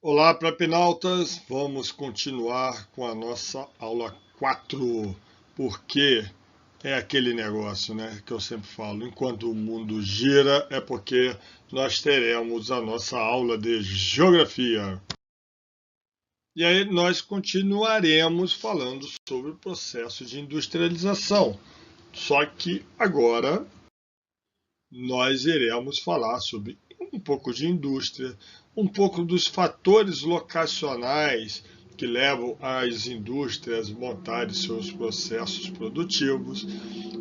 Olá, prepinautas! Vamos continuar com a nossa aula 4, porque é aquele negócio, né, que eu sempre falo, enquanto o mundo gira é porque nós teremos a nossa aula de geografia. E aí nós continuaremos falando sobre o processo de industrialização, só que agora nós iremos falar sobre um pouco de indústria, um pouco dos fatores locacionais que levam as indústrias a montarem seus processos produtivos.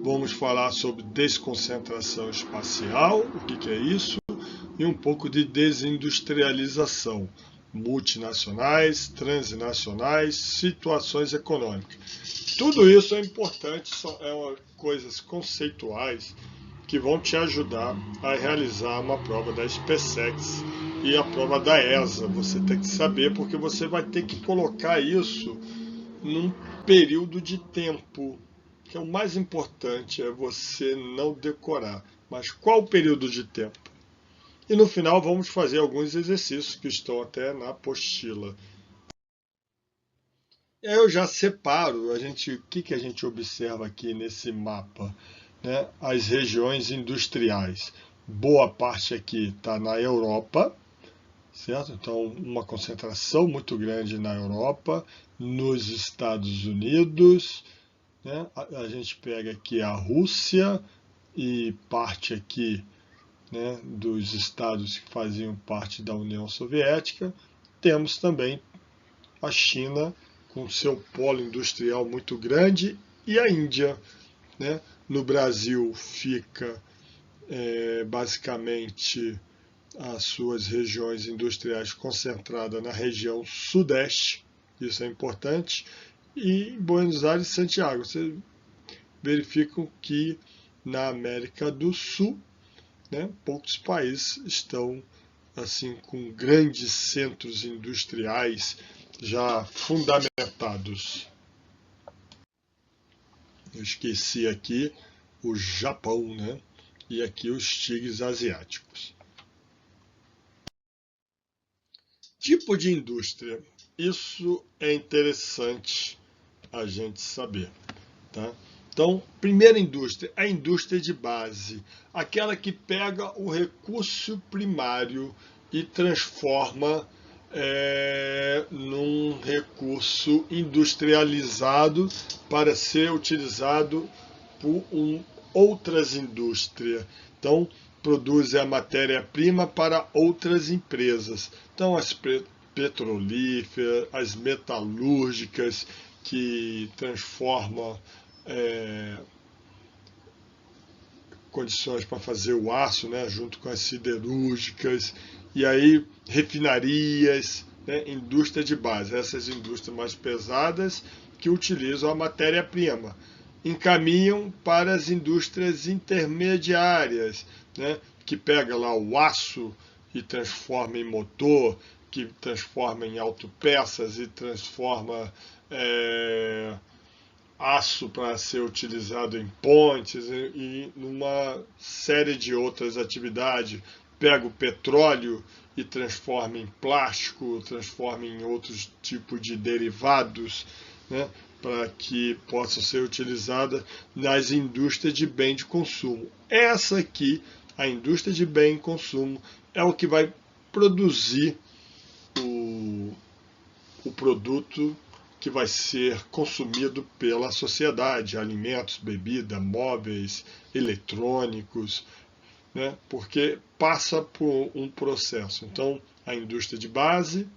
Vamos falar sobre desconcentração espacial, o que é isso, e um pouco de desindustrialização, multinacionais, transnacionais, situações econômicas. Tudo isso é importante, são coisas conceituais que vão te ajudar a realizar uma prova da SpaceX e a prova da ESA. Você tem que saber porque você vai ter que colocar isso num período de tempo, que é o mais importante, é você não decorar. Mas qual o período de tempo? E no final vamos fazer alguns exercícios que estão até na apostila. E aí eu já separo o que a gente observa aqui nesse mapa, né? As regiões industriais. Boa parte aqui está na Europa, certo? Então, uma concentração muito grande na Europa, nos Estados Unidos, né? A gente pega aqui a Rússia e parte aqui, né, dos estados que faziam parte da União Soviética. Temos também a China com seu polo industrial muito grande e a Índia, né? No Brasil fica basicamente as suas regiões industriais concentradas na região sudeste, isso é importante, e Buenos Aires e Santiago. Vocês verificam que na América do Sul, né, poucos países estão assim com grandes centros industriais já fundamentados. Eu esqueci aqui o Japão, né? E aqui os tigres asiáticos. Tipo de indústria. Isso é interessante a gente saber, tá? Então, primeira indústria, a indústria de base, aquela que pega o recurso primário e transforma num recurso industrializado para ser utilizado por outras indústrias. Então, produz a matéria-prima para outras empresas. Então, as petrolíferas, as metalúrgicas, que transformam condições para fazer o aço, né, junto com as siderúrgicas, e aí refinarias, né, indústria de base, essas indústrias mais pesadas que utilizam a matéria-prima, encaminham para as indústrias intermediárias, né, que pega lá o aço e transforma em motor, que transforma em autopeças e transforma aço para ser utilizado em pontes e numa série de outras atividades. Pega o petróleo e transforma em plástico, transforma em outros tipos de derivados, né, para que possa ser utilizada nas indústrias de bem de consumo. Essa aqui, a indústria de bem de consumo, é o que vai produzir o produto que vai ser consumido pela sociedade, alimentos, bebida, móveis, eletrônicos, né? Porque passa por um processo. Então, a indústria de base,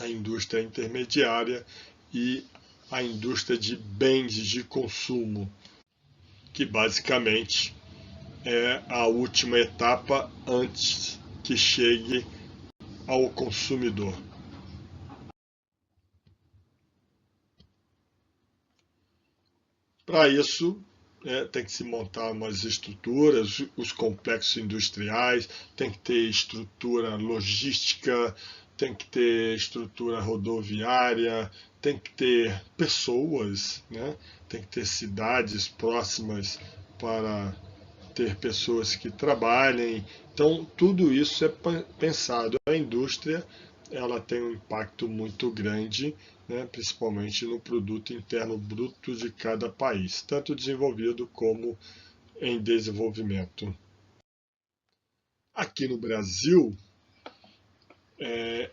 a indústria intermediária e a indústria de bens de consumo, que basicamente é a última etapa antes que chegue ao consumidor. Para isso, tem que se montar umas estruturas, os complexos industriais, tem que ter estrutura logística, tem que ter estrutura rodoviária, tem que ter pessoas, né? Tem que ter cidades próximas para ter pessoas que trabalhem. Então, tudo isso é pensado. A indústria ela tem um impacto muito grande, né, principalmente no produto interno bruto de cada país, tanto desenvolvido como em desenvolvimento. Aqui no Brasil,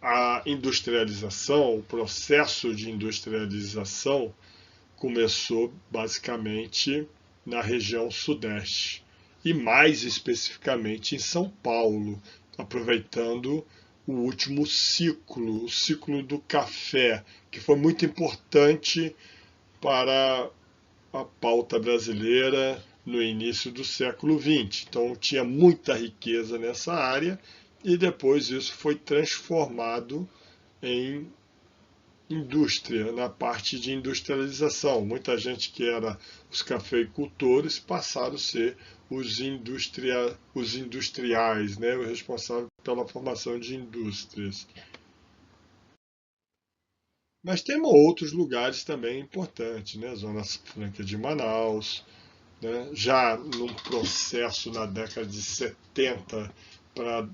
a industrialização, o processo de industrialização começou basicamente na região sudeste e mais especificamente em São Paulo, aproveitando o último ciclo, o ciclo do café, que foi muito importante para a pauta brasileira no início do século XX. Então tinha muita riqueza nessa área e depois isso foi transformado em indústria, na parte de industrialização. Muita gente que era os cafeicultores passaram a ser os industriais, né, os responsáveis pela formação de indústrias. Mas temos outros lugares também importantes, né? Zona Franca de Manaus, né? Já num processo na década de 70 para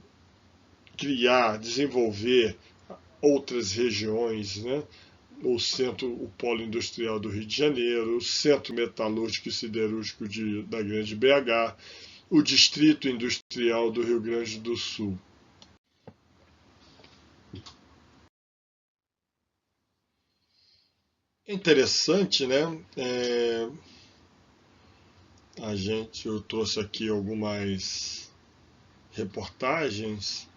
criar, desenvolver outras regiões, né? O polo industrial do Rio de Janeiro, o centro metalúrgico e siderúrgico da grande BH, o distrito industrial do Rio Grande do Sul. É interessante, né? Eu trouxe aqui algumas reportagens.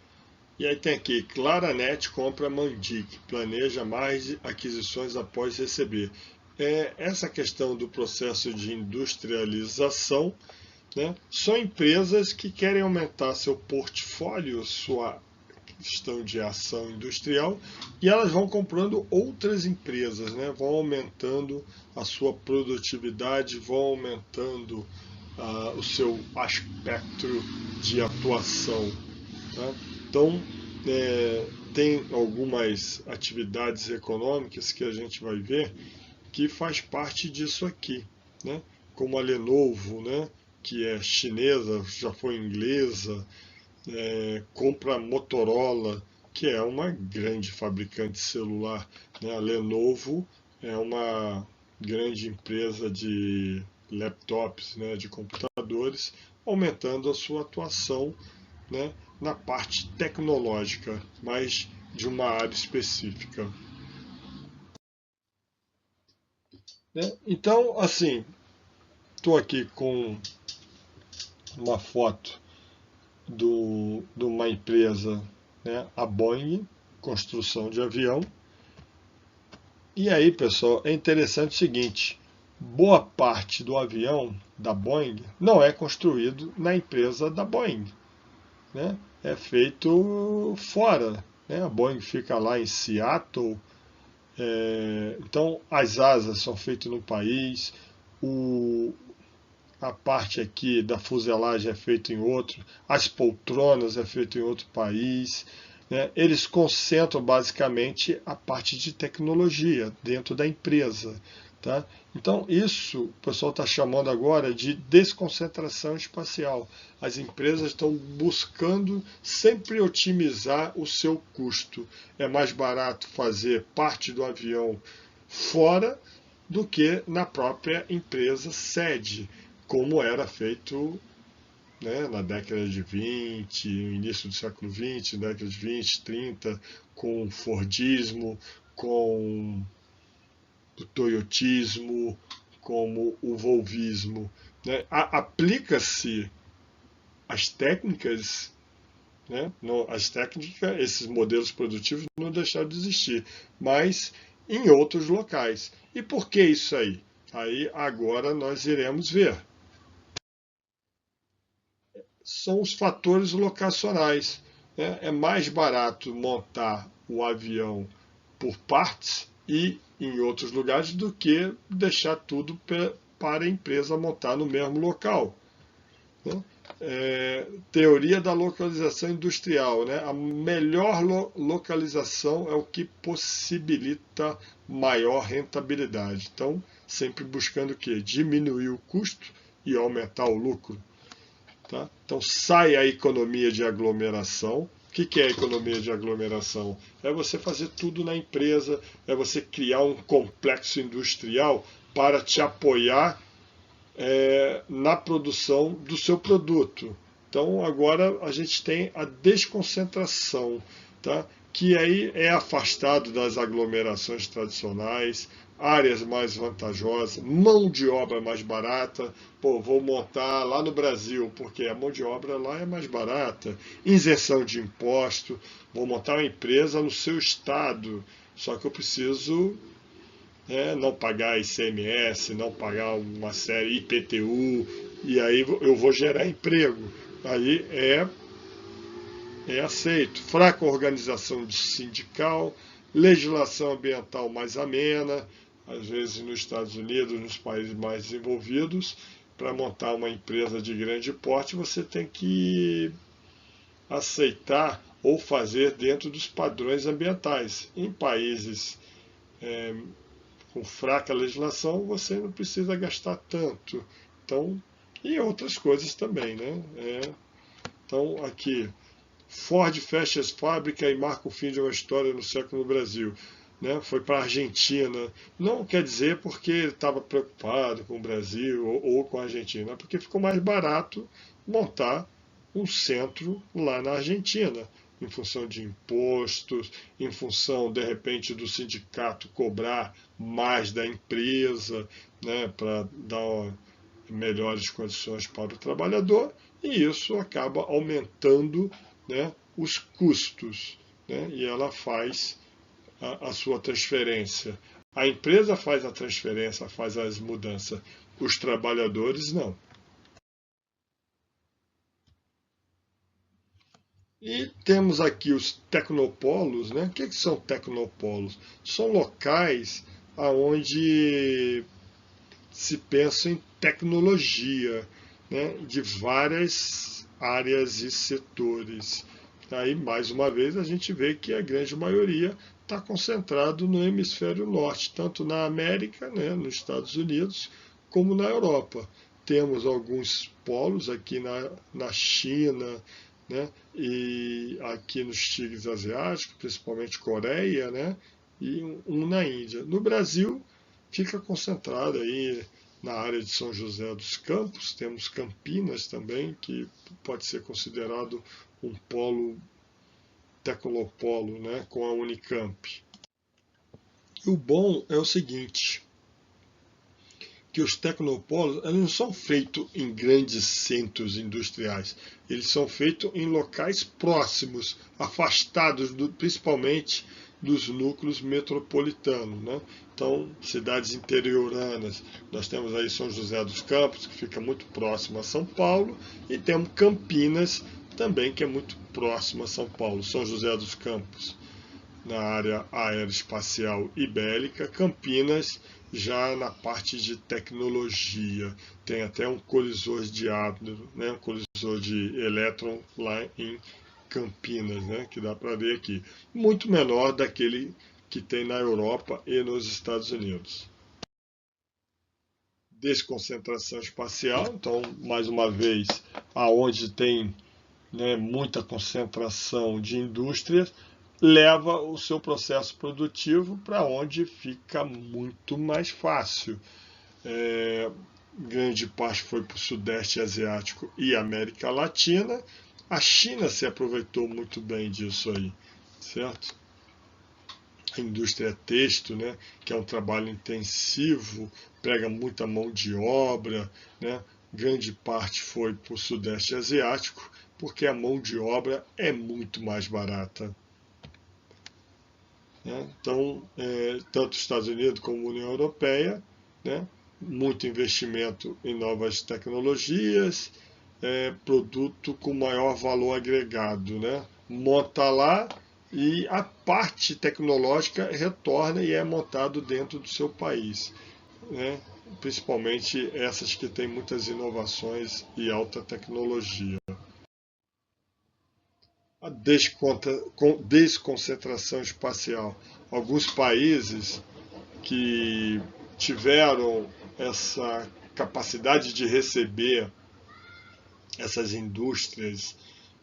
E aí tem aqui, Claranet compra Mandic, planeja mais aquisições após receber. Essa questão do processo de industrialização, né, são empresas que querem aumentar seu portfólio, sua questão de ação industrial, e elas vão comprando outras empresas, né, vão aumentando a sua produtividade, vão aumentando o seu espectro de atuação. Tá? Então, tem algumas atividades econômicas que a gente vai ver que faz parte disso aqui, né? Como a Lenovo, né? Que é chinesa, já foi inglesa, compra a Motorola, que é uma grande fabricante celular, né? A Lenovo é uma grande empresa de laptops, né? De computadores, aumentando a sua atuação, né? Na parte tecnológica, mas de uma área específica. Né? Então, assim, estou aqui com uma foto de uma empresa, né, a Boeing, construção de avião. E aí, pessoal, é interessante o seguinte: boa parte do avião da Boeing não é construído na empresa da Boeing, né? É feito fora, né? A Boeing fica lá em Seattle. Então, as asas são feitas no país, a parte aqui da fuselagem é feita em outro, as poltronas é feito em outro país. Né? Eles concentram basicamente a parte de tecnologia dentro da empresa. Tá? Então, isso o pessoal está chamando agora de desconcentração espacial. As empresas estão buscando sempre otimizar o seu custo. É mais barato fazer parte do avião fora do que na própria empresa sede, como era feito, né, na década de 20, início do século 20, década de 20, 30, com o Fordismo, com o Toyotismo, como o Volvismo. Né? Aplica-se as técnicas, né? As técnicas, esses modelos produtivos não deixaram de existir, mas em outros locais. E por que isso aí? Aí agora nós iremos ver. São os fatores locacionais. Né? É mais barato montar o avião por partes e em outros lugares do que deixar tudo para a empresa montar no mesmo local. Né? Teoria da localização industrial. Né? A melhor localização é o que possibilita maior rentabilidade. Então, sempre buscando o quê? Diminuir o custo e aumentar o lucro. Tá? Então sai a economia de aglomeração, que é a economia de aglomeração? É você fazer tudo na empresa, é você criar um complexo industrial para te apoiar na produção do seu produto. Então agora a gente tem a desconcentração, tá? Que aí é afastado das aglomerações tradicionais, áreas mais vantajosas, mão de obra mais barata. Pô, vou montar lá no Brasil, porque a mão de obra lá é mais barata. Isenção de imposto, vou montar uma empresa no seu estado, só que eu preciso não pagar ICMS, não pagar uma série IPTU, e aí eu vou gerar emprego. Aí é aceito. Fraca organização sindical, legislação ambiental mais amena, às vezes nos Estados Unidos, nos países mais desenvolvidos, para montar uma empresa de grande porte, você tem que aceitar ou fazer dentro dos padrões ambientais. Em países com fraca legislação, você não precisa gastar tanto. Então, e outras coisas também, né? Então, aqui, Ford fecha as fábricas e marca o fim de uma história no século no Brasil. Né? Foi para a Argentina. Não quer dizer porque ele estava preocupado com o Brasil ou com a Argentina, porque ficou mais barato montar um centro lá na Argentina, em função de impostos, em função, de repente, do sindicato cobrar mais da empresa, né, para dar melhores condições para o trabalhador, e isso acaba aumentando, né, os custos, né, e ela faz a sua transferência. A empresa faz a transferência, faz as mudanças, os trabalhadores não. E temos aqui os tecnopolos, né? O que são tecnopolos? São locais onde se pensa em tecnologia, né? De várias áreas e setores. Aí, mais uma vez, a gente vê que a grande maioria está concentrado no hemisfério norte, tanto na América, né, nos Estados Unidos, como na Europa. Temos alguns polos aqui na China, né, e aqui nos tigres asiáticos, principalmente Coreia, né, e um na Índia. No Brasil, fica concentrado aí na área de São José dos Campos, temos Campinas também, que pode ser considerado um polo tecnopolo, né, com a Unicamp. E o bom é o seguinte, que os tecnopolos eles não são feitos em grandes centros industriais, eles são feitos em locais próximos, afastados principalmente dos núcleos metropolitanos, né? Então, cidades interioranas, nós temos aí São José dos Campos, que fica muito próximo a São Paulo, e temos Campinas, também, que é muito próximo a São Paulo. São José dos Campos, na área aeroespacial e bélica, Campinas já na parte de tecnologia. Tem até um colisor de átomo, né, um colisor de elétron lá em Campinas, né, que dá para ver aqui. Muito menor daquele que tem na Europa e nos Estados Unidos. Desconcentração espacial, então, mais uma vez, aonde tem, né, muita concentração de indústrias, leva o seu processo produtivo para onde fica muito mais fácil. Grande parte foi para o Sudeste Asiático e América Latina. A China se aproveitou muito bem disso aí, certo? A indústria têxtil, né, que é um trabalho intensivo, pega muita mão de obra, né? Grande parte foi para o Sudeste Asiático, porque a mão de obra é muito mais barata. Né? Então, tanto os Estados Unidos como a União Europeia, né? Muito investimento em novas tecnologias, produto com maior valor agregado. Né? Monta lá e a parte tecnológica retorna e é montado dentro do seu país. Né? Principalmente essas que têm muitas inovações e alta tecnologia. A desconcentração espacial. Alguns países que tiveram essa capacidade de receber essas indústrias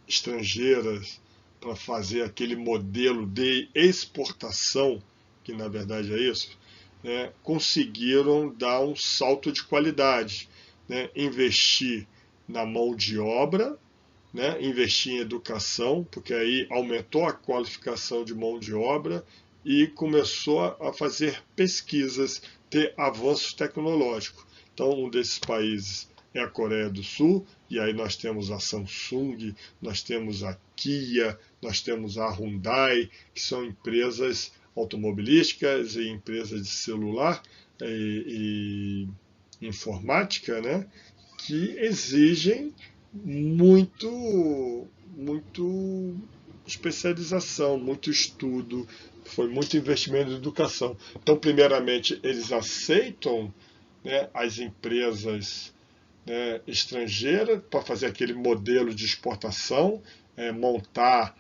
estrangeiras, para fazer aquele modelo de exportação, que na verdade é isso, né, conseguiram dar um salto de qualidade, né, investir na mão de obra, né, investir em educação, porque aí aumentou a qualificação de mão de obra e começou a fazer pesquisas, ter avanços tecnológicos. Então, um desses países é a Coreia do Sul, e aí nós temos a Samsung, nós temos a Kia, nós temos a Hyundai, que são empresas automobilísticas e empresas de celular e informática, né, que exigem muito especialização, muito estudo, foi muito investimento em educação. Então, primeiramente, eles aceitam, né, as empresas, né, estrangeiras para fazer aquele modelo de exportação, montar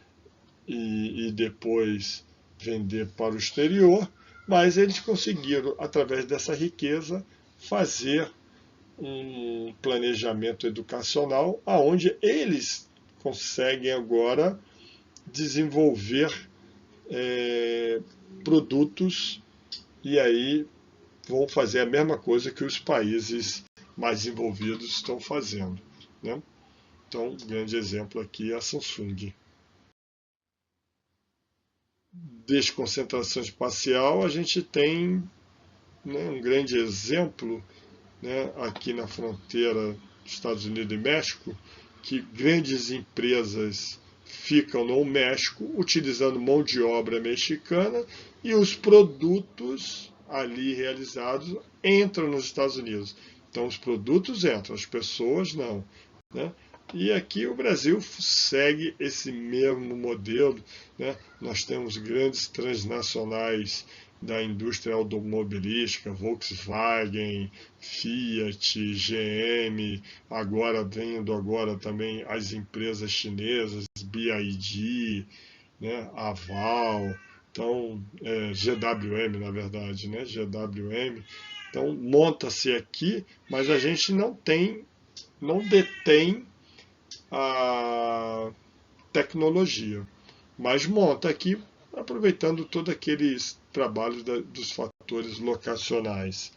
e depois vender para o exterior, mas eles conseguiram, através dessa riqueza, fazer um planejamento educacional aonde eles conseguem agora desenvolver produtos e aí vão fazer a mesma coisa que os países mais desenvolvidos estão fazendo, né? Então, um grande exemplo aqui é a Samsung. Desconcentração espacial, a gente tem, né, um grande exemplo, né, aqui na fronteira dos Estados Unidos e México, que grandes empresas ficam no México utilizando mão de obra mexicana e os produtos ali realizados entram nos Estados Unidos. Então os produtos entram, as pessoas não, né? E aqui o Brasil segue esse mesmo modelo, né? Nós temos grandes transnacionais da indústria automobilística, Volkswagen, Fiat, GM, agora vendo agora também as empresas chinesas, BYD, né, Aval, então GWM na verdade, né, GWM. Então monta-se aqui, mas a gente não detém a tecnologia, mas monta aqui aproveitando todos aqueles trabalhos dos fatores locacionais.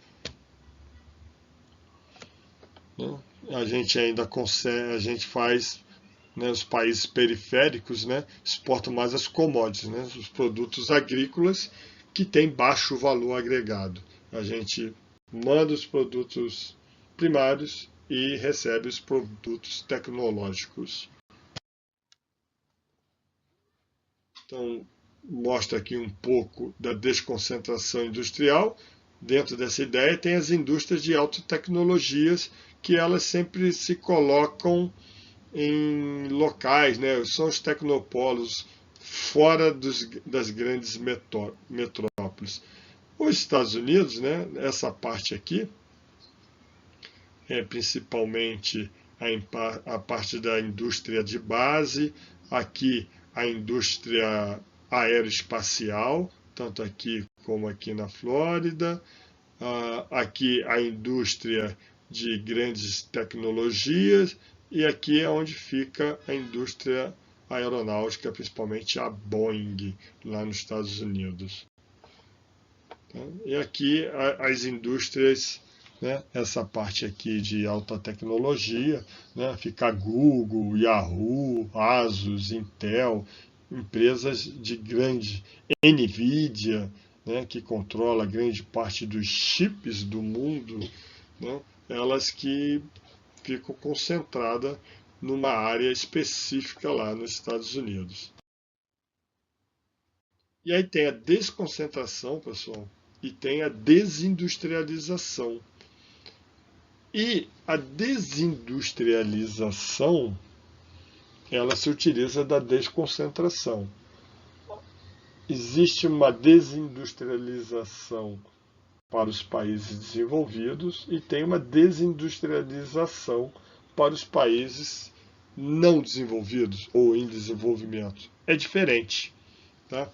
Né? A gente ainda consegue, a gente faz, né, os países periféricos, né, exportam mais as commodities, né, os produtos agrícolas que têm baixo valor agregado. A gente manda os produtos primários e recebe os produtos tecnológicos. Então, mostra aqui um pouco da desconcentração industrial. Dentro dessa ideia tem as indústrias de alta tecnologias, que elas sempre se colocam em locais, né? São os tecnopolos fora das grandes metrópoles. Os Estados Unidos, né, essa parte aqui, é principalmente a parte da indústria de base, aqui a indústria aeroespacial, tanto aqui como aqui na Flórida, aqui a indústria de grandes tecnologias, e aqui é onde fica a indústria aeronáutica, principalmente a Boeing, lá nos Estados Unidos. E aqui as indústrias, né, essa parte aqui de alta tecnologia, né, fica Google, Yahoo, Asus, Intel, empresas de grande, Nvidia, né, que controla grande parte dos chips do mundo, né, elas que ficam concentradas numa área específica lá nos Estados Unidos. E aí tem a desconcentração, pessoal, e tem a desindustrialização. E a desindustrialização, ela se utiliza da desconcentração. Existe uma desindustrialização para os países desenvolvidos e tem uma desindustrialização para os países não desenvolvidos ou em desenvolvimento. É diferente, tá?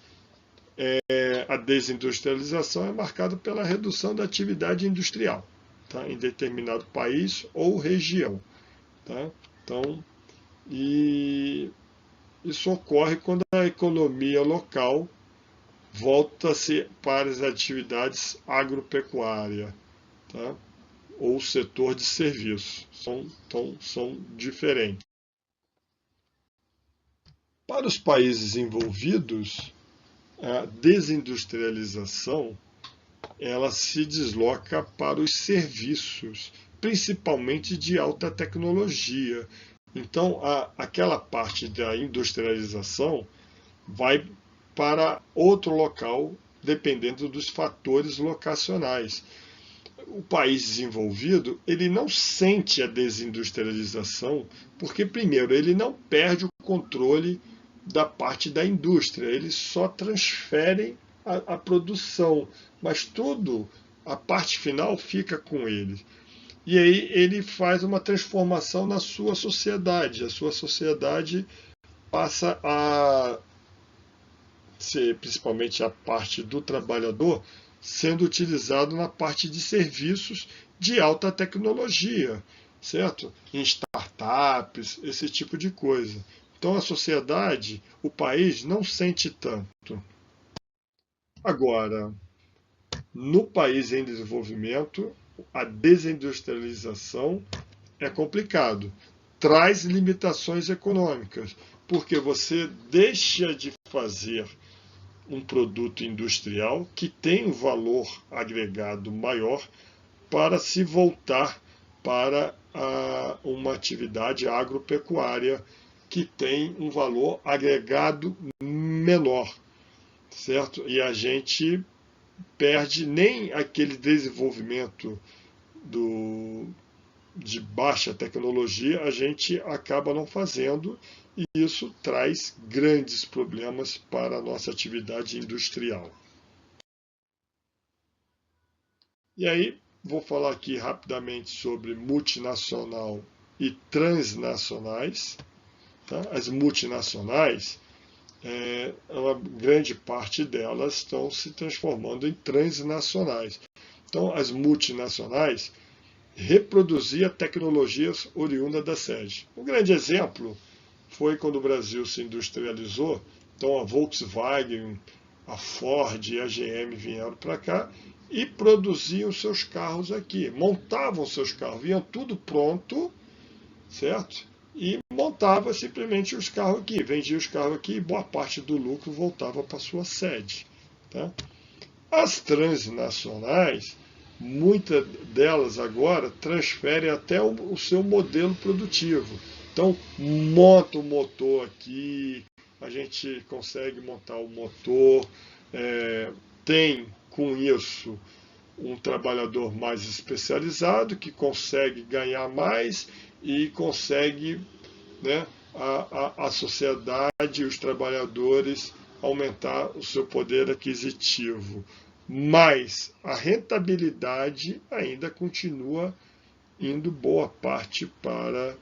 A desindustrialização é marcada pela redução da atividade industrial, tá, em determinado país ou região. Tá? Então, Isso ocorre quando a economia local volta-se para as atividades agropecuárias, tá? Ou setor de serviços. São diferentes. Para os países envolvidos, a desindustrialização ela se desloca para os serviços, principalmente de alta tecnologia. Então, aquela parte da industrialização vai para outro local, dependendo dos fatores locacionais. O país desenvolvido, ele não sente a desindustrialização, porque, primeiro, ele não perde o controle da parte da indústria, eles só transferem a produção, mas tudo, a parte final fica com ele. E aí ele faz uma transformação na sua sociedade. A sua sociedade passa a ser, principalmente a parte do trabalhador, sendo utilizado na parte de serviços de alta tecnologia, certo? Em startups, esse tipo de coisa. Então a sociedade, o país, não sente tanto. Agora, no país em desenvolvimento, a desindustrialização é complicado. Traz limitações econômicas, porque você deixa de fazer um produto industrial que tem um valor agregado maior para se voltar para uma atividade agropecuária que tem um valor agregado menor, certo? E a gente perde nem aquele desenvolvimento de baixa tecnologia, a gente acaba não fazendo, e isso traz grandes problemas para a nossa atividade industrial. E aí, vou falar aqui rapidamente sobre multinacional e transnacionais. Tá? As multinacionais, uma grande parte delas estão se transformando em transnacionais. Então, as multinacionais reproduzia tecnologias oriundas da sede. Um grande exemplo foi quando o Brasil se industrializou. Então a Volkswagen, a Ford e a GM vieram para cá e produziam seus carros aqui, montavam seus carros, vinham tudo pronto, certo? E montava simplesmente os carros aqui, vendia os carros aqui e boa parte do lucro voltava para sua sede. Tá? As transnacionais, muitas delas agora transferem até o seu modelo produtivo. Então, monta o motor aqui, a gente consegue montar o motor, tem com isso um trabalhador mais especializado que consegue ganhar mais e consegue, né, a sociedade, os trabalhadores aumentar o seu poder aquisitivo. Mas a rentabilidade ainda continua indo boa parte para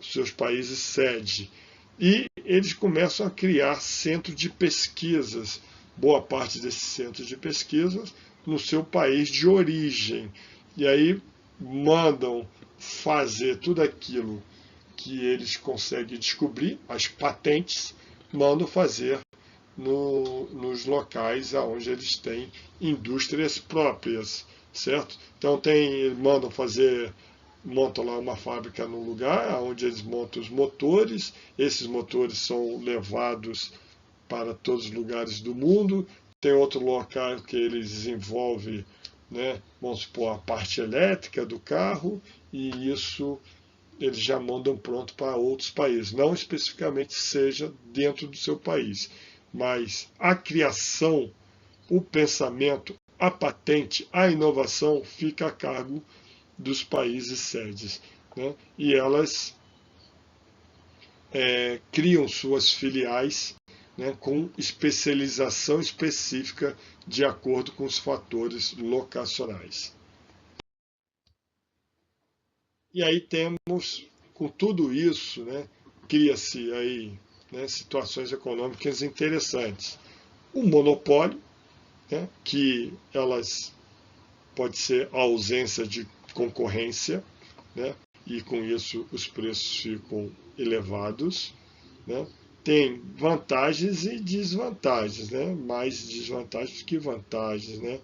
seus países sede. E eles começam a criar centros de pesquisas, boa parte desses centros de pesquisas no seu país de origem. E aí mandam fazer tudo aquilo que eles conseguem descobrir, as patentes, mandam fazer nos locais onde eles têm indústrias próprias, certo? Então montam lá uma fábrica num lugar onde eles montam os motores, esses motores são levados para todos os lugares do mundo, tem outro local que eles desenvolvem, né, vamos supor, a parte elétrica do carro, e isso eles já mandam pronto para outros países, não especificamente seja dentro do seu país, mas a criação, o pensamento, a patente, a inovação fica a cargo dos países sedes, né? E elas criam suas filiais, né, com especialização específica de acordo com os fatores locacionais. E aí temos, com tudo isso, né, cria-se aí, né, situações econômicas interessantes. O monopólio, né, que elas pode ser a ausência de concorrência, né, e com isso os preços ficam elevados, né? Tem vantagens e desvantagens, né? Mais desvantagens que vantagens, né?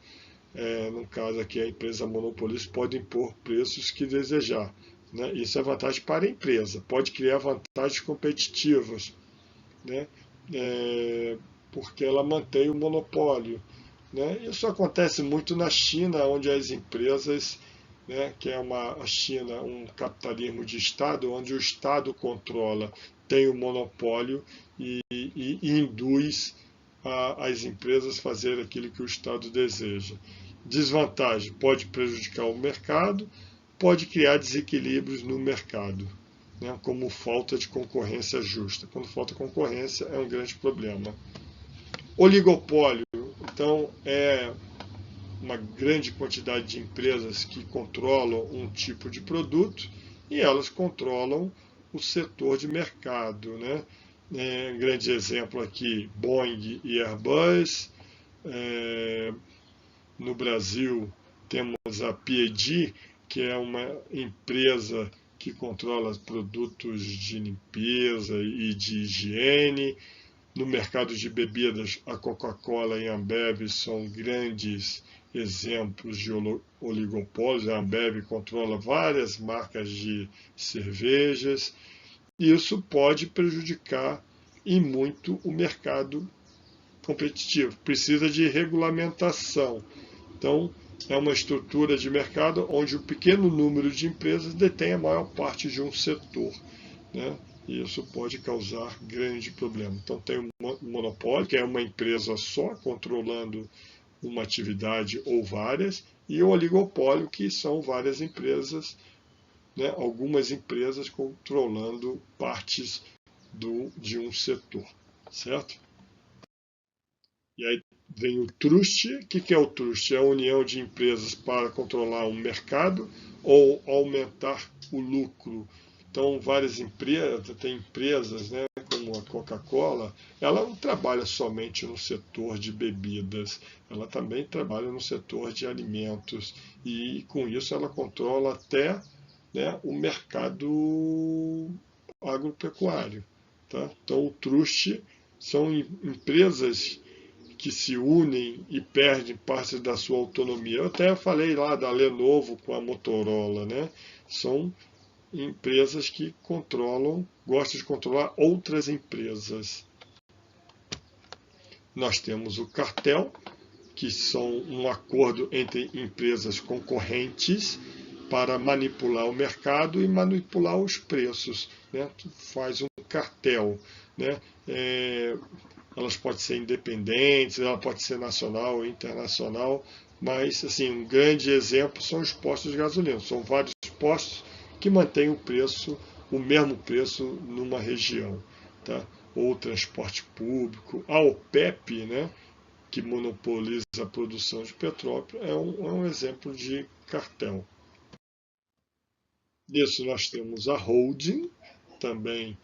No caso aqui, a empresa monopolista pode impor preços que desejar, né? Isso é vantagem para a empresa, pode criar vantagens competitivas, né? Porque ela mantém o monopólio, né? Isso acontece muito na China, onde as empresas, né, que é a China, um capitalismo de Estado, onde o Estado controla, tem o monopólio e induz as empresas a fazer aquilo que o Estado deseja. Desvantagem: pode prejudicar o mercado, pode criar desequilíbrios no mercado, né, como falta de concorrência justa. Quando falta concorrência, é um grande problema. Oligopólio, então, é uma grande quantidade de empresas que controlam um tipo de produto e elas controlam o setor de mercado, né? Um grande exemplo aqui, Boeing e Airbus. No Brasil temos a P&G, que é uma empresa que controla produtos de limpeza e de higiene. No mercado de bebidas, a Coca-Cola e a Ambev são grandes exemplos de oligopólios. A Ambev controla várias marcas de cervejas. Isso pode prejudicar e muito o mercado competitivo. Precisa de regulamentação. Então, é uma estrutura de mercado onde um pequeno número de empresas detém a maior parte de um setor, né? E isso pode causar grande problema. Então, tem um monopólio, que é uma empresa só controlando uma atividade ou várias, e o oligopólio, que são várias empresas, né? Algumas empresas controlando partes de um setor, certo? E aí vem o trust. O que é o trust? É a união de empresas para controlar um mercado ou aumentar o lucro. Então, várias empresas, tem empresas, né, como a Coca-Cola, ela não trabalha somente no setor de bebidas, ela também trabalha no setor de alimentos. E com isso ela controla até, né, o mercado agropecuário. Tá? Então, o trust são empresas que se unem e perdem parte da sua autonomia. Eu até falei lá da Lenovo com a Motorola, né? São empresas que controlam, gostam de controlar outras empresas. Nós temos o cartel, que são um acordo entre empresas concorrentes para manipular o mercado e manipular os preços, né? Faz um cartel, né? Elas podem ser independentes, ela pode ser nacional ou internacional, mas assim, um grande exemplo são os postos de gasolina. São vários postos que mantêm o preço, o mesmo preço numa região, tá? Ou o transporte público. A OPEP, né, que monopoliza a produção de petróleo, é um exemplo de cartel. Nisso nós temos a holding, também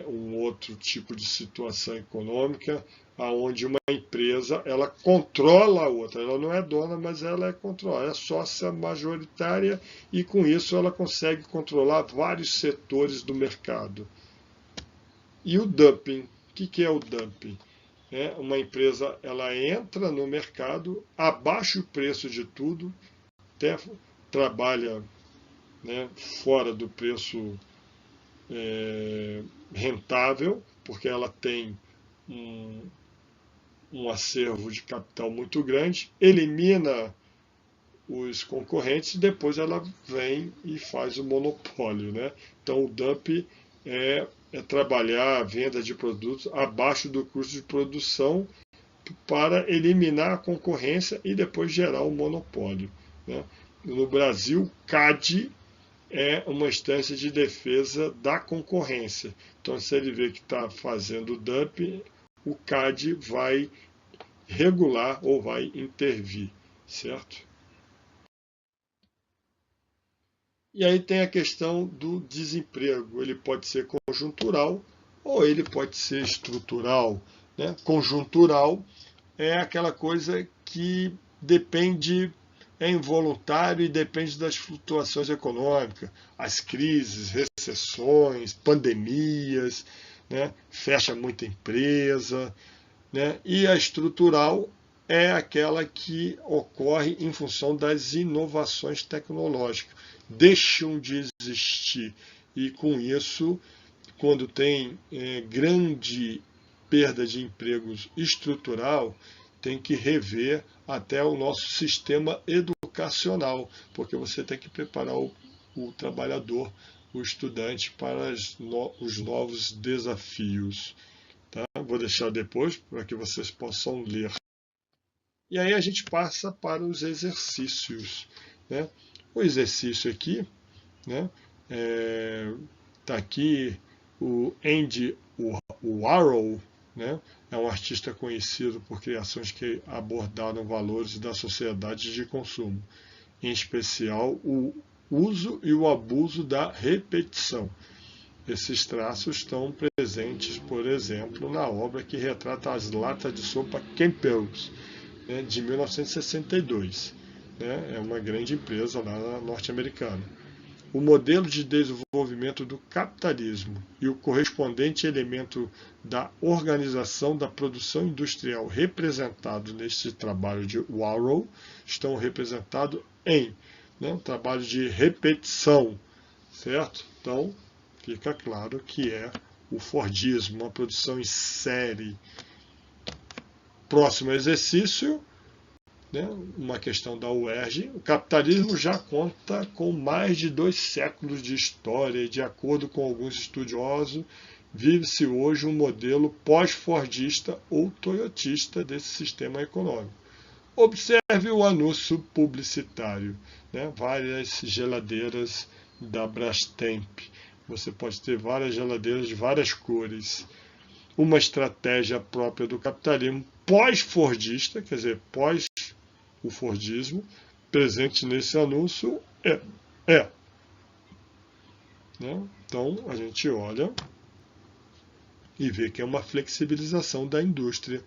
um outro tipo de situação econômica, onde uma empresa ela controla a outra. Ela não é dona, mas ela é controlada, é sócia majoritária e com isso ela consegue controlar vários setores do mercado. E o dumping, o que é o dumping? Uma empresa ela entra no mercado, abaixa o preço de tudo, até trabalha, né, fora do preço rentável, porque ela tem um acervo de capital muito grande, elimina os concorrentes e depois ela vem e faz o monopólio, né? Então o dump é trabalhar a venda de produtos abaixo do custo de produção para eliminar a concorrência e depois gerar o monopólio, né? No Brasil, CAD é uma instância de defesa da concorrência. Então, se ele vê que está fazendo dumping, o CAD vai regular ou vai intervir, certo? E aí tem a questão do desemprego. Ele pode ser conjuntural ou ele pode ser estrutural, né? Conjuntural é aquela coisa que depende, é involuntário e depende das flutuações econômicas, as crises, recessões, pandemias, né? Fecha muita empresa, né? E a estrutural é aquela que ocorre em função das inovações tecnológicas. Deixam de existir e, com isso, quando tem grande perda de empregos estrutural, tem que rever até o nosso sistema educacional, porque você tem que preparar o trabalhador, o estudante, para os novos desafios. Tá? Vou deixar depois para que vocês possam ler. E aí a gente passa para os exercícios. Né? O exercício aqui, né, tá aqui o Andy Warhol, né, é um artista conhecido por criações que abordaram valores da sociedade de consumo, em especial o uso e o abuso da repetição. Esses traços estão presentes, por exemplo, na obra que retrata as latas de sopa Campbell's, né, de 1962. Né, é uma grande empresa lá norte-americana. O modelo de desenvolvimento do capitalismo e o correspondente elemento da organização da produção industrial representado neste trabalho de Warhol estão representados em um trabalho de repetição, certo? Então, fica claro que é o Fordismo, uma produção em série. Próximo exercício, né, uma questão da UERJ. O capitalismo já conta com mais de 2 séculos de história e, de acordo com alguns estudiosos, vive-se hoje um modelo pós-fordista ou toyotista desse sistema econômico. Observe o anúncio publicitário, né, várias geladeiras da Brastemp. Você pode ter várias geladeiras de várias cores. Uma estratégia própria do capitalismo pós-fordista, quer dizer, pós o Fordismo, presente nesse anúncio né? Então, a gente olha e vê que é uma flexibilização da indústria,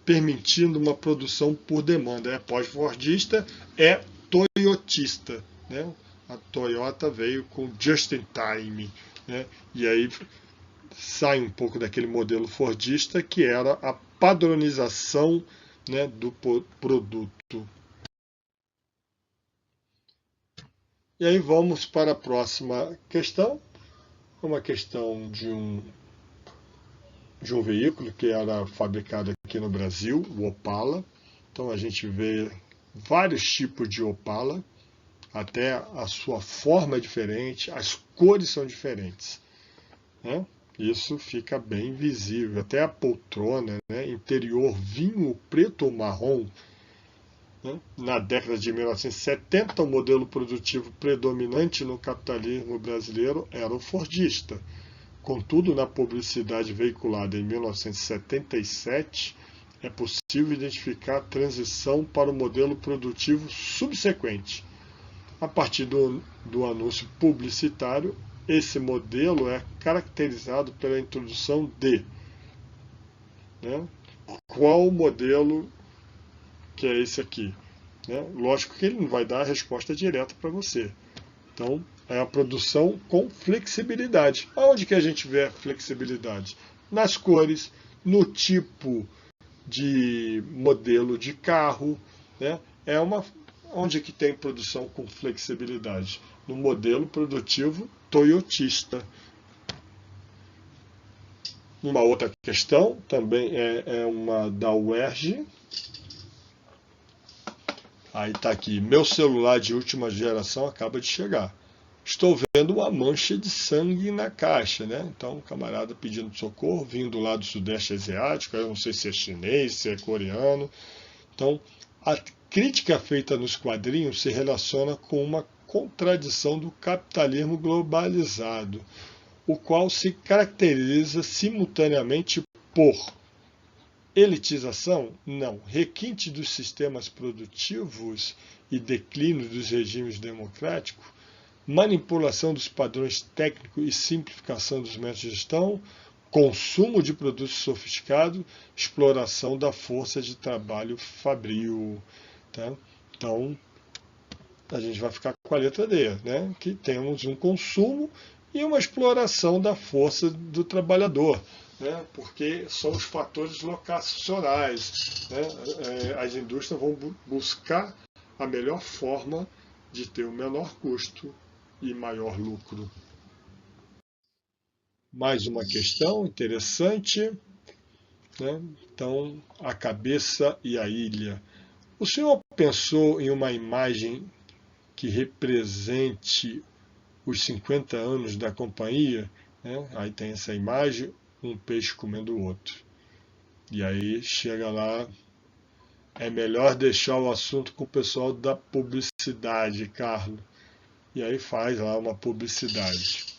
permitindo uma produção por demanda. É pós-fordista, é toyotista. Né? A Toyota veio com just in time. Né? E aí sai um pouco daquele modelo fordista que era a padronização, né, do produto. E aí vamos para a próxima questão, uma questão de um veículo que era fabricado aqui no Brasil, o Opala. Então a gente vê vários tipos de Opala, até a sua forma é diferente, as cores são diferentes. Né? Isso fica bem visível, até a poltrona, né, interior vinho preto ou marrom. Né? Na década de 1970, o modelo produtivo predominante no capitalismo brasileiro era o fordista. Contudo, na publicidade veiculada em 1977, é possível identificar a transição para o modelo produtivo subsequente. A partir do anúncio publicitário, esse modelo é caracterizado pela introdução de, né, qual modelo que é esse aqui. Né? Lógico que ele não vai dar a resposta direta para você. Então, é a produção com flexibilidade. Onde que a gente vê a flexibilidade? Nas cores, no tipo de modelo de carro. Né? Onde que tem produção com flexibilidade? No modelo produtivo toyotista. Uma outra questão, também é uma da UERJ. Aí está aqui, meu celular de última geração acaba de chegar. Estou vendo uma mancha de sangue na caixa, né? Então, um camarada pedindo socorro, vindo lá do Sudeste Asiático, eu não sei se é chinês, se é coreano. Então, a crítica feita nos quadrinhos se relaciona com uma contradição do capitalismo globalizado, o qual se caracteriza simultaneamente por elitização? Não. Requinte dos sistemas produtivos e declínio dos regimes democráticos? Manipulação dos padrões técnicos e simplificação dos métodos de gestão? Consumo de produtos sofisticados? Exploração da força de trabalho fabril? Tá? Então, a gente vai ficar com a letra D, né? Que temos um consumo e uma exploração da força do trabalhador, né? Porque são os fatores locacionais, né? As indústrias vão buscar a melhor forma de ter o menor custo e maior lucro. Mais uma questão interessante, né? Então, a cabeça e a ilha. O senhor pensou em uma imagem que represente os 50 anos da companhia? Né? Aí tem essa imagem, um peixe comendo o outro. E aí chega lá, é melhor deixar o assunto com o pessoal da publicidade, Carlos. E aí faz lá uma publicidade.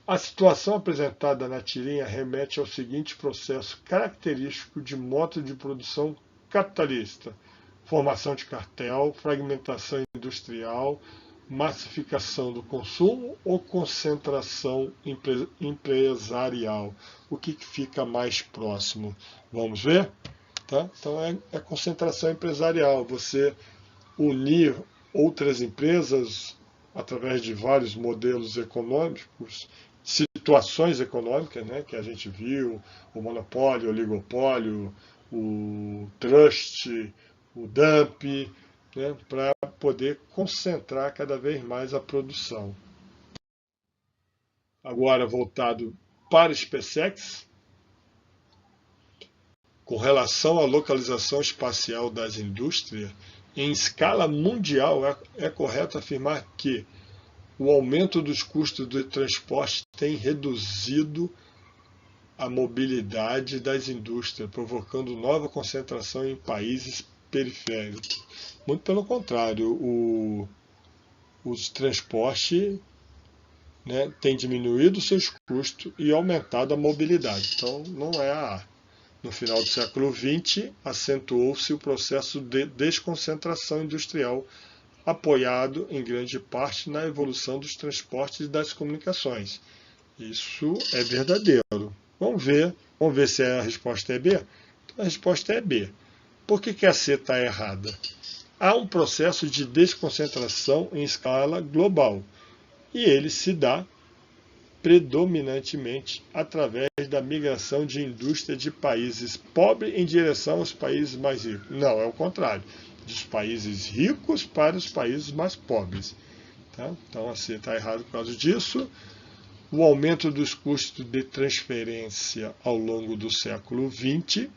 A situação apresentada na tirinha remete ao seguinte processo característico de modo de produção capitalista: formação de cartel, fragmentação industrial, massificação do consumo ou concentração empresarial. O que fica mais próximo? Vamos ver? Tá? Então é concentração empresarial, você unir outras empresas através de vários modelos econômicos, situações econômicas, né, que a gente viu, o monopólio, o oligopólio, o trust, o dump, né, para poder concentrar cada vez mais a produção. Agora voltado para o SpaceX, com relação à localização espacial das indústrias, em escala mundial é correto afirmar que o aumento dos custos do transporte tem reduzido a mobilidade das indústrias, provocando nova concentração em países periféricos. Muito pelo contrário, os transportes, né, têm diminuído seus custos e aumentado a mobilidade. Então, não é a No final do século XX, acentuou-se o processo de desconcentração industrial, apoiado em grande parte na evolução dos transportes e das comunicações. Isso é verdadeiro. Vamos ver se a resposta é B. A resposta é B. Por que a C está errada? Há um processo de desconcentração em escala global, e ele se dá predominantemente através da migração de indústria de países pobres em direção aos países mais ricos. Não, é o contrário. Dos países ricos para os países mais pobres. Tá? Então, assim, está errado por causa disso. O aumento dos custos de transferência ao longo do século XX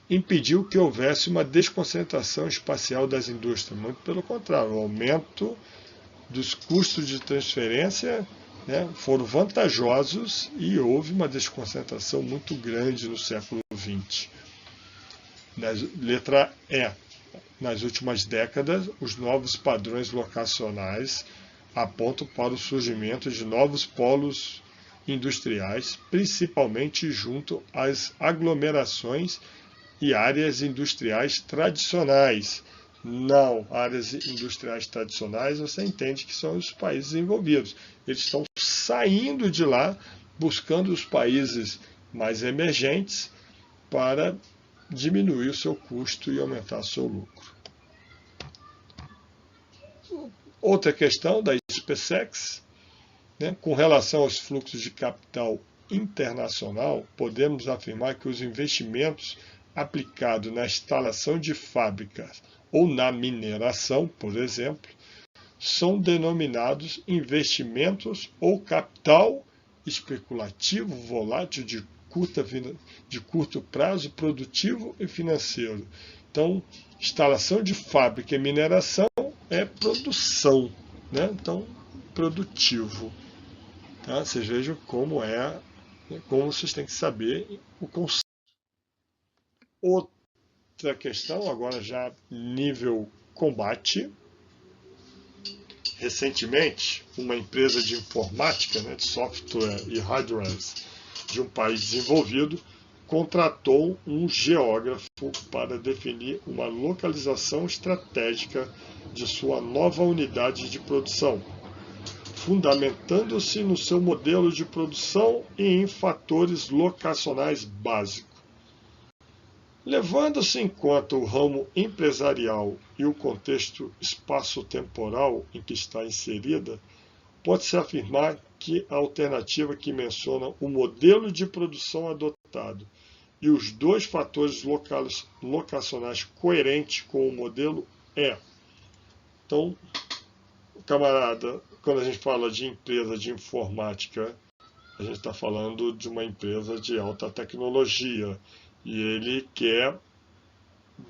impediu que houvesse uma desconcentração espacial das indústrias. Muito pelo contrário, o aumento dos custos de transferência, né, foram vantajosos e houve uma desconcentração muito grande no século XX. Letra E. Nas últimas décadas, os novos padrões locacionais apontam para o surgimento de novos polos industriais, principalmente junto às aglomerações e áreas industriais tradicionais. Não, áreas industriais tradicionais, você entende que são os países envolvidos. Eles estão saindo de lá, buscando os países mais emergentes para diminuir o seu custo e aumentar o seu lucro. Outra questão da SpaceX, né, com relação aos fluxos de capital internacional, podemos afirmar que os investimentos aplicados na instalação de fábricas ou na mineração, por exemplo, são denominados investimentos ou capital especulativo volátil de curto prazo, produtivo e financeiro. Então, instalação de fábrica e mineração é produção, né? Então, produtivo. Tá? Vocês vejam como vocês têm que saber o conceito. Outra questão, agora já nível combate. Recentemente, uma empresa de informática, né, de software e hardware de um país desenvolvido, contratou um geógrafo para definir uma localização estratégica de sua nova unidade de produção, fundamentando-se no seu modelo de produção e em fatores locacionais básicos. Levando-se em conta o ramo empresarial e o contexto espaço-temporal em que está inserida, pode-se afirmar que a alternativa que menciona o modelo de produção adotado e os dois fatores locacionais coerentes com o modelo é. Então, camarada, quando a gente fala de empresa de informática, a gente está falando de uma empresa de alta tecnologia e ele quer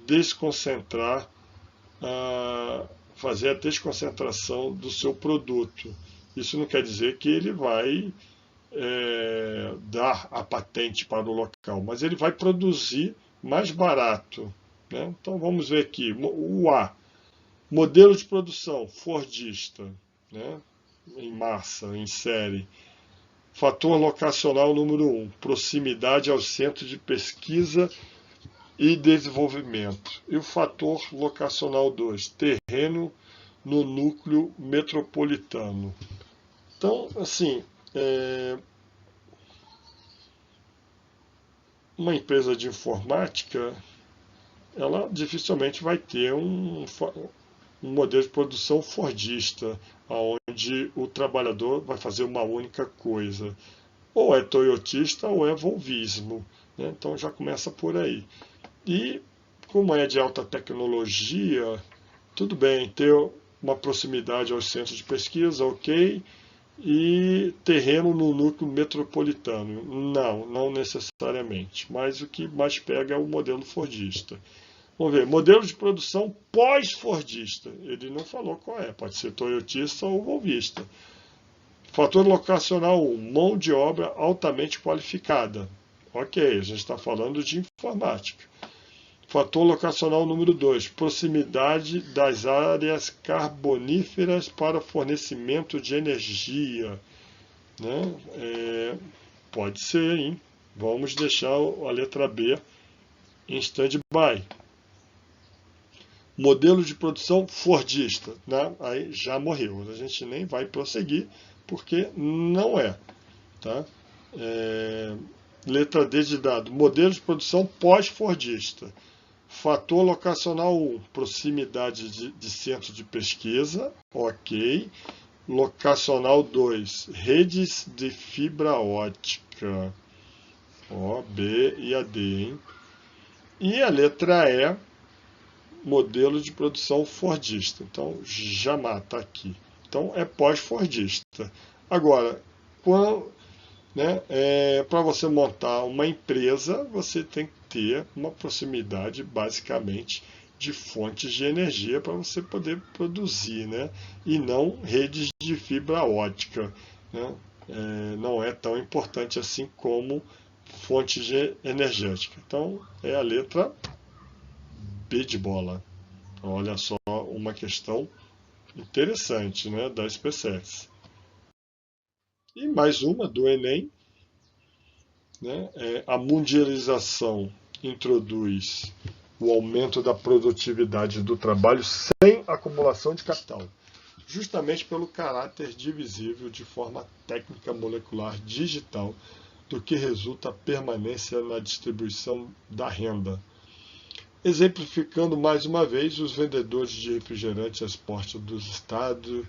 desconcentrar, fazer a desconcentração do seu produto. Isso não quer dizer que ele vai dar a patente para o local, mas ele vai produzir mais barato, né? Então vamos ver aqui, o A, modelo de produção fordista, né? Em massa, em série. Fator locacional número 1, proximidade ao centro de pesquisa e desenvolvimento. E o fator locacional 2, terreno no núcleo metropolitano. Então, assim, uma empresa de informática, ela dificilmente vai ter um modelo de produção fordista, onde o trabalhador vai fazer uma única coisa. Ou é toyotista ou é volvismo, né? Então já começa por aí. E como é de alta tecnologia, tudo bem, ter uma proximidade aos centros de pesquisa, ok, e terreno no núcleo metropolitano. Não necessariamente, mas o que mais pega é o modelo fordista. Vamos ver, modelo de produção pós-fordista. Ele não falou qual é, pode ser toyotista ou volvista. Fator locacional 1, mão de obra altamente qualificada. Ok, a gente está falando de informática. Fator locacional número 2, proximidade das áreas carboníferas para fornecimento de energia. Né? Pode ser, hein? Vamos deixar a letra B em stand-by. Modelo de produção fordista, né? Aí já morreu, a gente nem vai prosseguir, porque não é. Tá? Letra D de dado, modelo de produção pós-fordista. Fator locacional 1, proximidade de centro de pesquisa, ok. Locacional 2, redes de fibra ótica, O, B e a D, hein? E a letra E, modelo de produção fordista. Então, já mata aqui. Então, é pós-fordista. Agora, para você montar uma empresa, você tem que ter uma proximidade, basicamente, de fontes de energia para você poder produzir, né? E não redes de fibra ótica, né? Não é tão importante assim como fontes energética. Então, é a letra B de bola. Olha só uma questão interessante, né, da SpaceX. E mais uma do Enem, né, a mundialização introduz o aumento da produtividade do trabalho sem acumulação de capital, justamente pelo caráter divisível de forma técnica molecular digital, do que resulta a permanência na distribuição da renda. Exemplificando mais uma vez, os vendedores de refrigerantes às portas dos estados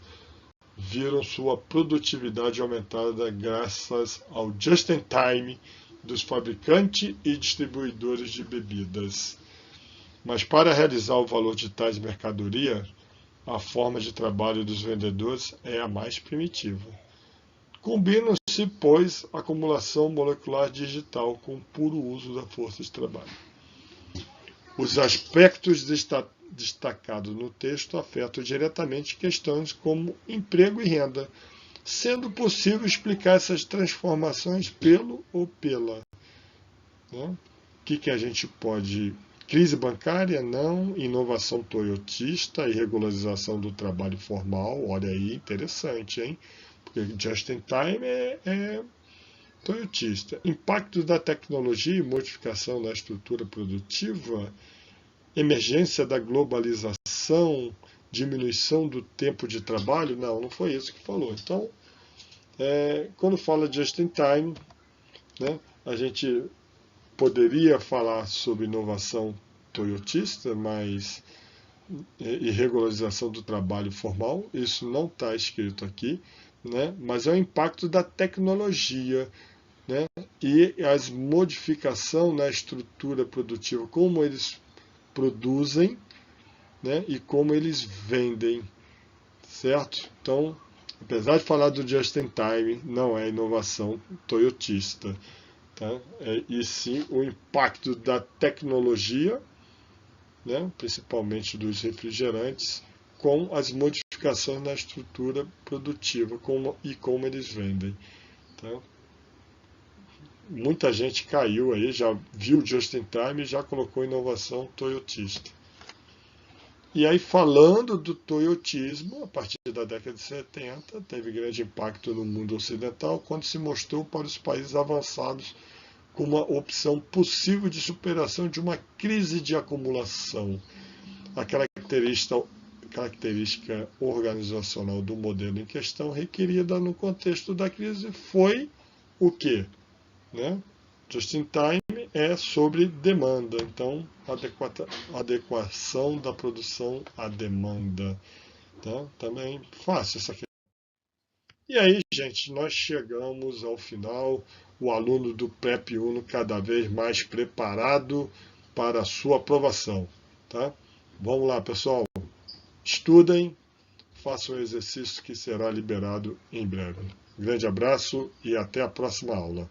viram sua produtividade aumentada graças ao just-in-time dos fabricantes e distribuidores de bebidas. Mas para realizar o valor de tais mercadorias, a forma de trabalho dos vendedores é a mais primitiva. Combinam-se, pois, a acumulação molecular digital com o puro uso da força de trabalho. Os aspectos destacados no texto afetam diretamente questões como emprego e renda, sendo possível explicar essas transformações pelo ou pela. Né? O que a gente pode... Crise bancária? Não. Inovação toyotista e regularização do trabalho formal. Olha aí, interessante, hein? Porque just in time é toyotista. Impactos da tecnologia e modificação da estrutura produtiva, emergência da globalização, diminuição do tempo de trabalho. Não foi isso que falou. Então, quando fala just in time, né, a gente poderia falar sobre inovação toyotista, mas e regularização do trabalho formal, isso não está escrito aqui, né? Mas é o impacto da tecnologia, né? E as modificações na estrutura produtiva, como eles produzem, né? E como eles vendem, certo? Então, apesar de falar do just in time, não é inovação toyotista, tá? E sim o impacto da tecnologia, né? Principalmente dos refrigerantes, com as modificações na estrutura produtiva e como eles vendem, tá? Muita gente caiu aí, já viu just in time e já colocou inovação toyotista. E aí, falando do toyotismo, a partir da década de 70, teve grande impacto no mundo ocidental, quando se mostrou para os países avançados como uma opção possível de superação de uma crise de acumulação. A característica organizacional do modelo em questão requerida no contexto da crise foi o quê? Né? Just in time é sobre demanda, então adequação da produção à demanda. Tá? Também fácil essa questão. E aí, gente, nós chegamos ao final, o aluno do PrEP Uno cada vez mais preparado para a sua aprovação. Tá? Vamos lá, pessoal. Estudem, façam o exercício que será liberado em breve. Grande abraço e até a próxima aula.